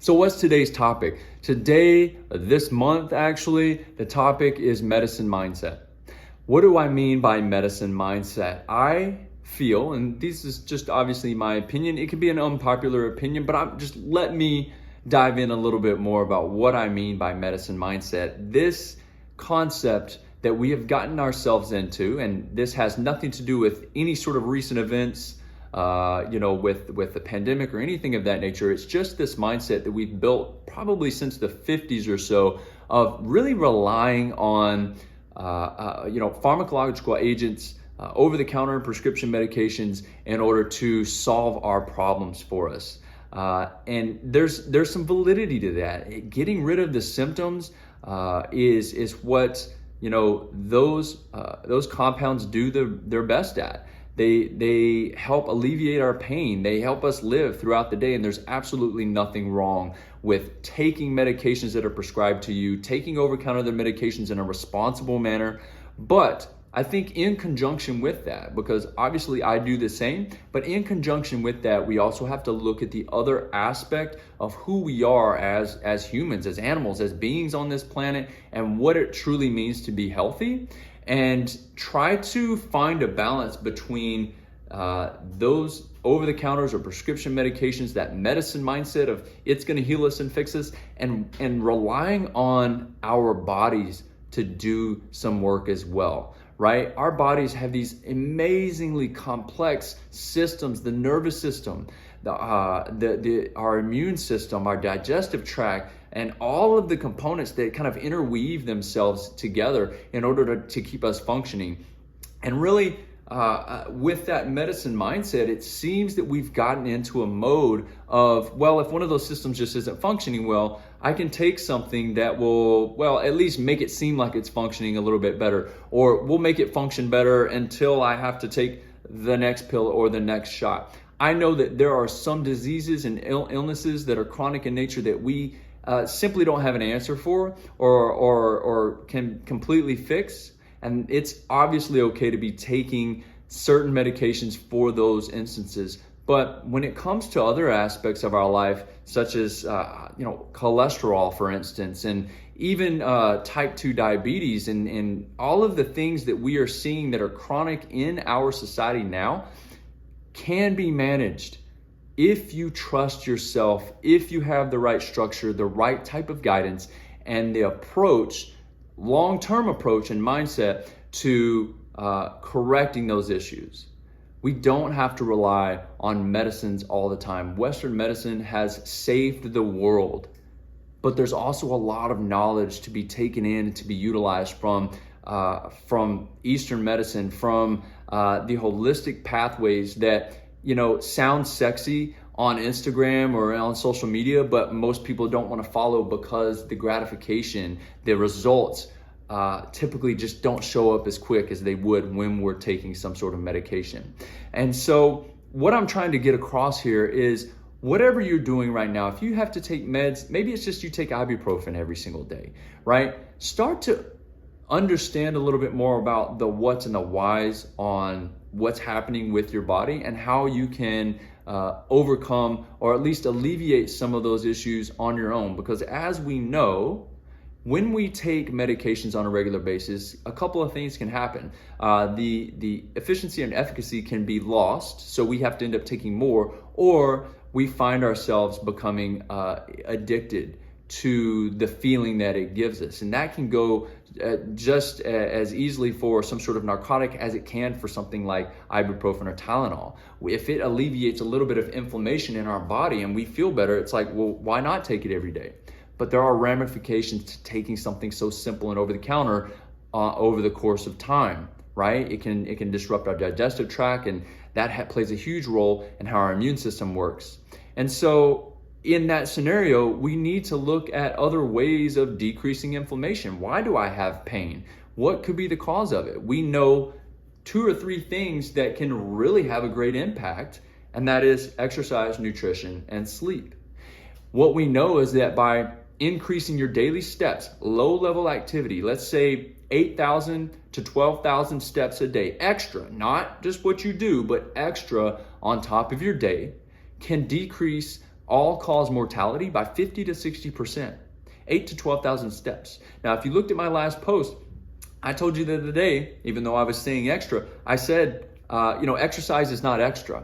So what's today's topic? Today, this month actually, the topic is medicine mindset. What do I mean by medicine mindset? I feel, and this is just obviously my opinion, it could be an unpopular opinion, but let me dive in a little bit more about what I mean by medicine mindset. This concept that we have gotten ourselves into, and this has nothing to do with any sort of recent events, with the pandemic or anything of that nature. It's just this mindset that we've built probably since the 50s or so of really relying on, pharmacological agents, over-the-counter and prescription medications in order to solve our problems for us. And there's some validity to that. Getting rid of the symptoms is what those compounds do their best at. They help alleviate our pain. They help us live throughout the day, and there's absolutely nothing wrong with taking medications that are prescribed to you, taking over-the-counter medications in a responsible manner. But I think in conjunction with that, because obviously I do the same, but in conjunction with that, we also have to look at the other aspect of who we are as humans, as animals, as beings on this planet, and what it truly means to be healthy, and try to find a balance between those over-the-counters or prescription medications, that medicine mindset of it's going to heal us and fix us, and relying on our bodies to do some work as well. Right? Our bodies have these amazingly complex systems, the nervous system, our immune system, our digestive tract, and all of the components that kind of interweave themselves together in order to keep us functioning. And really, with that medicine mindset, it seems that we've gotten into a mode of, well, if one of those systems just isn't functioning well, I can take something that will, well, at least make it seem like it's functioning a little bit better, or we'll make it function better until I have to take the next pill or the next shot. I know that there are some diseases and illnesses that are chronic in nature that we simply don't have an answer for or can completely fix. And it's obviously okay to be taking certain medications for those instances. But when it comes to other aspects of our life, such as cholesterol, for instance, and even type 2 diabetes, and all of the things that we are seeing that are chronic in our society now, can be managed if you trust yourself, if you have the right structure, the right type of guidance, and the approach, long-term approach and mindset to correcting those issues. We don't have to rely on medicines all the time. Western medicine has saved the world, but there's also a lot of knowledge to be taken in and to be utilized from Eastern medicine, from the holistic pathways that sound sexy on Instagram or on social media, but most people don't want to follow because the gratification, the results typically just don't show up as quick as they would when we're taking some sort of medication. And so what I'm trying to get across here is, whatever you're doing right now, if you have to take meds, maybe it's just you take ibuprofen every single day, right? Start to understand a little bit more about the what's and the whys on what's happening with your body and how you can overcome or at least alleviate some of those issues on your own. Because as we know, when we take medications on a regular basis, a couple of things can happen. The efficiency and efficacy can be lost, so we have to end up taking more, or we find ourselves becoming addicted to the feeling that it gives us. And that can go just as easily for some sort of narcotic as it can for something like ibuprofen or Tylenol. If it alleviates a little bit of inflammation in our body and we feel better, it's like, well, why not take it every day? But there are ramifications to taking something so simple and over the counter over the course of time, right? It can disrupt our digestive tract, and that plays a huge role in how our immune system works. And so in that scenario, we need to look at other ways of decreasing inflammation. Why do I have pain? What could be the cause of it? We know 2 or 3 things that can really have a great impact, and that is exercise, nutrition, and sleep. What we know is that by increasing your daily steps, low-level activity, let's say 8,000 to 12,000 steps a day, extra, not just what you do, but extra on top of your day, can decrease all-cause mortality by 50 to 60%, 8 to 12,000 steps. Now, if you looked at my last post, I told you the other day, even though I was saying extra, I said, exercise is not extra.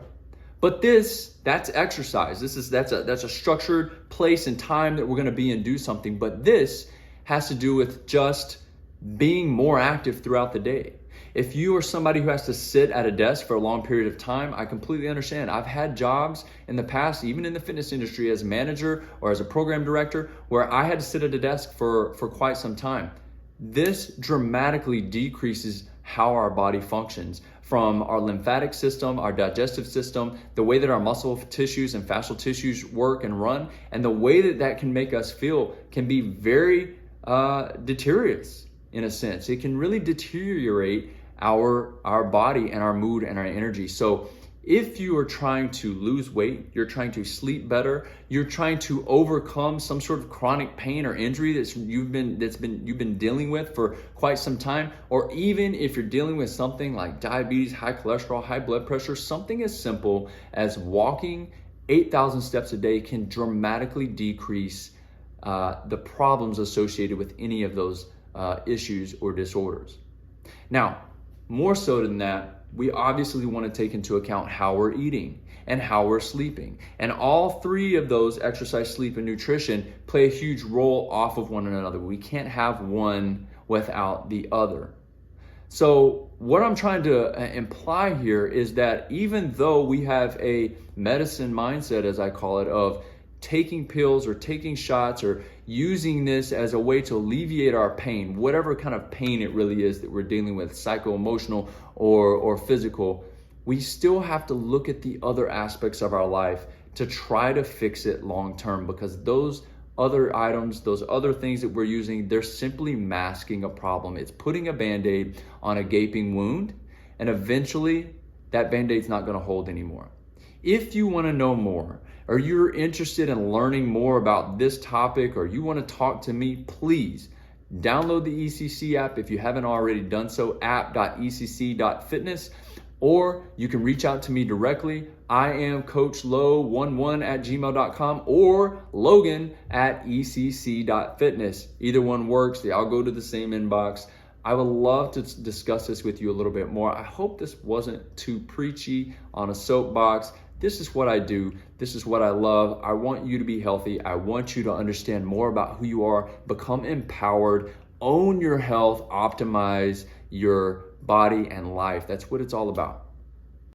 But that's exercise. That's a structured place and time that we're going to be and do something. But this has to do with just being more active throughout the day. If you are somebody who has to sit at a desk for a long period of time, I completely understand. I've had jobs in the past, even in the fitness industry as a manager or as a program director, where I had to sit at a desk for quite some time. This dramatically decreases how our body functions, from our lymphatic system, our digestive system, the way that our muscle tissues and fascial tissues work and run, and the way that can make us feel can be very deteriorous in a sense. It can really deteriorate our body and our mood and our energy. So if you are trying to lose weight, you're trying to sleep better, you're trying to overcome some sort of chronic pain or injury that you've been dealing with for quite some time, or even if you're dealing with something like diabetes, high cholesterol, high blood pressure, something as simple as walking 8,000 steps a day can dramatically decrease the problems associated with any of those issues or disorders. Now, more so than that, we obviously want to take into account how we're eating and how we're sleeping. And all three of those, exercise, sleep, and nutrition, play a huge role off of one another. We can't have one without the other. So what I'm trying to imply here is that even though we have a medicine mindset, as I call it, of taking pills or taking shots or using this as a way to alleviate our pain, whatever kind of pain it really is that we're dealing with, psycho-emotional or physical, we still have to look at the other aspects of our life to try to fix it long term, because those other items, those other things that we're using, they're simply masking a problem. It's putting a Band-Aid on a gaping wound, and eventually that Band-Aid's not going to hold anymore. If you want to know more, or you're interested in learning more about this topic, or you want to talk to me, please download the ECC app if you haven't already done so, app.ecc.fitness, or you can reach out to me directly. I am coachlow11@gmail.com or logan@ecc.fitness. Either one works. They all go to the same inbox. I would love to discuss this with you a little bit more. I hope this wasn't too preachy on a soapbox. This is what I do. This is what I love. I want you to be healthy. I want you to understand more about who you are, become empowered, own your health, optimize your body and life. That's what it's all about.